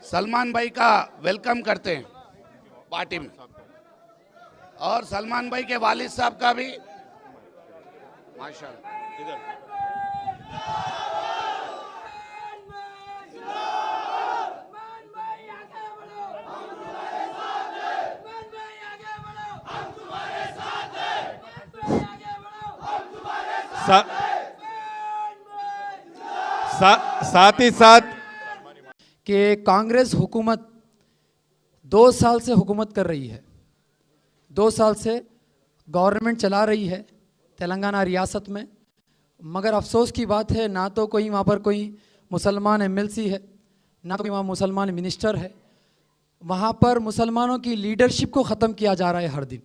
सलमान भाई का वेलकम करते हैं पार्टी में, और सलमान भाई के वालिद साहब का भी माशाल्लाह। साथ ही साथ कि कांग्रेस हुकूमत 2 साल से हुकूमत कर रही है, 2 साल से गवर्नमेंट चला रही है तेलंगाना रियासत में, मगर अफसोस की बात है ना तो कोई वहाँ पर कोई मुसलमान एमएलसी है, ना कोई वहाँ मुसलमान मिनिस्टर है। वहाँ पर मुसलमानों की लीडरशिप को ख़त्म किया जा रहा है हर दिन।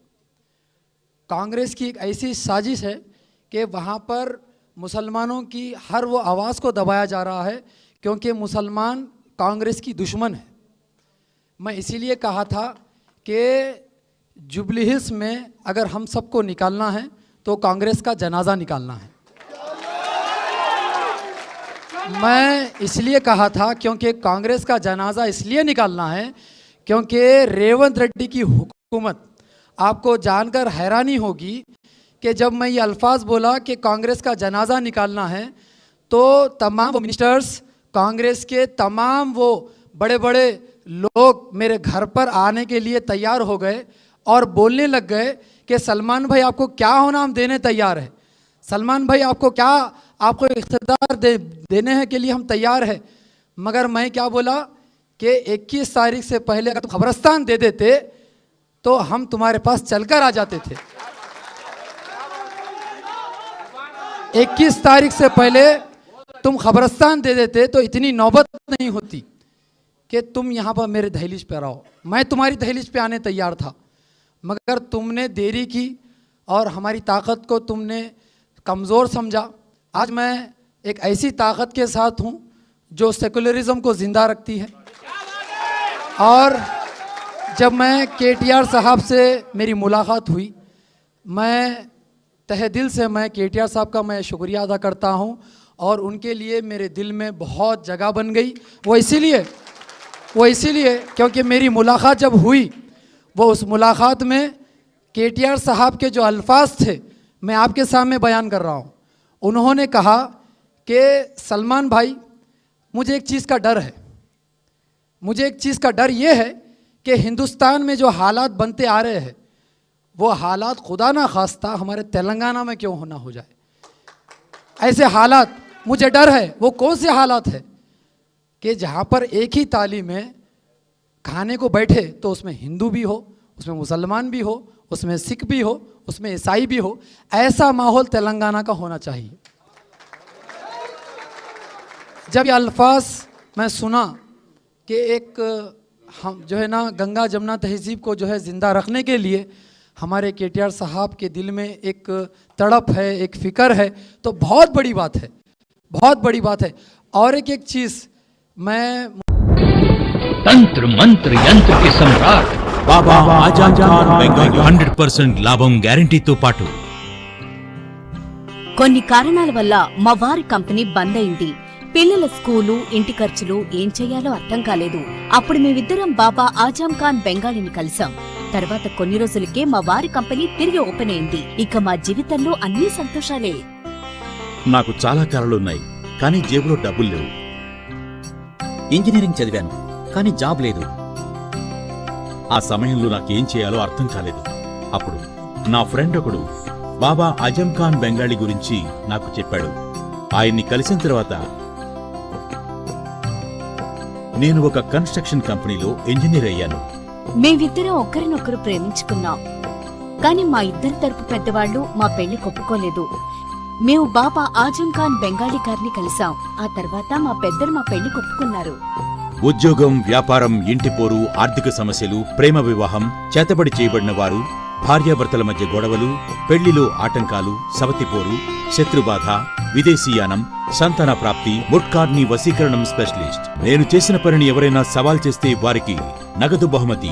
कांग्रेस की एक ऐसी साजिश है कि वहाँ पर मुसलमानों की हर वो आवाज़ को दबाया जा रहा है, क्योंकि मुसलमान कांग्रेस की दुश्मन है। मैं इसीलिए कहा था कि जुबली हिल्स में अगर हम सबको निकालना है तो कांग्रेस का जनाजा निकालना है। मैं इसलिए कहा था क्योंकि कांग्रेस का जनाजा इसलिए निकालना है क्योंकि रेवंत रेड्डी की हुकूमत, आपको जानकर हैरानी होगी कि जब मैं ये अल्फाज बोला कि कांग्रेस का जनाजा निकालना है तो तमाम वो मिनिस्टर्स, कांग्रेस के तमाम वो बड़े बड़े लोग मेरे घर पर आने के लिए तैयार हो गए और बोलने लग गए कि सलमान भाई आपको क्या होना हम देने तैयार है, सलमान भाई आपको क्या, आपको इख्तियार देने हैं के लिए हम तैयार हैं। मगर मैं क्या बोला कि 21 तारीख से पहले अगर तुम खबरस्तान दे देते तो हम तुम्हारे पास चलकर आ जाते थे। 21 तारीख से पहले तुम खबरस्तान दे देते तो इतनी नौबत नहीं होती कि तुम यहाँ पर मेरे दहलीज पे रहो। मैं तुम्हारी दहलीज पे आने तैयार था, मगर तुमने देरी की और हमारी ताकत को तुमने कमज़ोर समझा। आज मैं एक ऐसी ताकत के साथ हूँ जो सेकुलरिज्म को ज़िंदा रखती है। और जब मैं केटीआर साहब से मेरी मुलाकात हुई, मैं तहे दिल से मैं केटीआर साहब का मैं शुक्रिया अदा करता हूँ और उनके लिए मेरे दिल में बहुत जगह बन गई। वो इसीलिए क्योंकि मेरी मुलाकात जब हुई, वो उस मुलाकात में केटीआर साहब के जो अल्फाज थे मैं आपके सामने बयान कर रहा हूँ। उन्होंने कहा कि सलमान भाई, मुझे एक चीज़ का डर है, मुझे एक चीज़ का डर ये है कि हिंदुस्तान में जो हालात बनते आ रहे हैं वो हालात खुदा ना खास्ता हमारे तेलंगाना में क्यों होना हो जाए। ऐसे हालात मुझे डर है। वो कौन से हालात है कि जहाँ पर एक ही थाली में खाने को बैठे तो उसमें हिंदू भी हो, उसमें मुसलमान भी हो, उसमें सिख भी हो, उसमें ईसाई भी हो। ऐसा माहौल तेलंगाना का होना चाहिए। जब ये अल्फाज मैं सुना कि एक हम जो है ना गंगा जमुना तहजीब को जो है ज़िंदा रखने के लिए हमारे केटीआर साहब के दिल में एक तड़प है, एक फ़िक्र है, तो बहुत बड़ी बात है, बहुत बड़ी बात है। और एक चीज़ मैं तंत्र मंत्र यंत्र के सम्राट बाबा आजम खान बेंगाली 100% లాభం గ్యారెంటీతో పాటు కొన్ని కారణాల వల్ల మా వారి కంపెనీ బంద్ అయింది. పిల్లల స్కూలు, ఇంటి ఖర్చులు ఏం చెయ్యాలో అర్థం కాలేదు. అప్పుడు మేమిద్దరం బాబా ఆజం ఖాన్ బెంగాలీని కలిసాం. తర్వాత కొన్ని రోజులకే మా వారి కంపెనీ తిరిగి ఓపెన్ అయింది. ఇక మా జీవితంలో అన్ని సంతోషాలే. నాకు చాలా కలలున్నాయి, కానీ జేబులో డబ్బులు లేవు. ఇంజనీరింగ్ చదివాను, కానీ జాబ్ లేదు. ఆ సమయంలో నాకేం చేయాలో అర్థం కాలేదు. అప్పుడు నా ఫ్రెండ్ ఒకడు బాబా ఆజం ఖాన్ బెంగాలీ గురించి నాకు చెప్పాడు. ఆయన్ని కలిసిన తర్వాత నేను ఒక కన్స్ట్రక్షన్ కంపెనీలో ఇంజనీర్ అయ్యాను. మేమిద్దరం ఒకరినొకరు ప్రేమించుకున్నాం. కాని మా ఇద్దరి తరపు పెద్దవాళ్లు మా పెళ్లి ఒప్పుకోలేదు. మేము బాబా ఆజం ఖాన్ బెంగాలీ గారిని కలిసాం. ఆ తర్వాత మా పెద్దలు మా పెళ్లి ఒప్పుకున్నారు. ఉద్యోగం, వ్యాపారం, ఇంటి పోరు, ఆర్థిక సమస్యలు, ప్రేమ వివాహం, చేతబడి చేయబడిన వారు, భార్యాభర్తల మధ్య గొడవలు, పెళ్లిలో ఆటంకాలు, సవతిపోరు, శత్రుబాధ, విదేశీయానం, సంతాన ప్రాప్తి, ముట్కార్ని వశీకరణం స్పెషలిస్ట్. నేను చేసిన పనిని ఎవరైనా సవాల్ చేస్తే వారికి నగదు బహుమతి.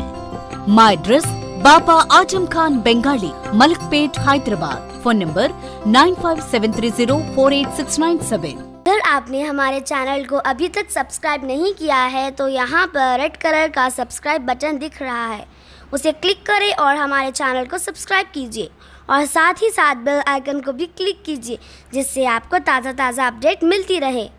మా address Baba Azam Khan Bengali, Malakpet, Hyderabad. Phone number 9573048697. अगर आपने हमारे चैनल को अभी तक सब्सक्राइब नहीं किया है तो यहाँ पर रेड कलर का सब्सक्राइब बटन दिख रहा है, उसे क्लिक करें और हमारे चैनल को सब्सक्राइब कीजिए और साथ ही साथ बेल आइकन को भी क्लिक कीजिए, जिससे आपको ताज़ा अपडेट मिलती रहे।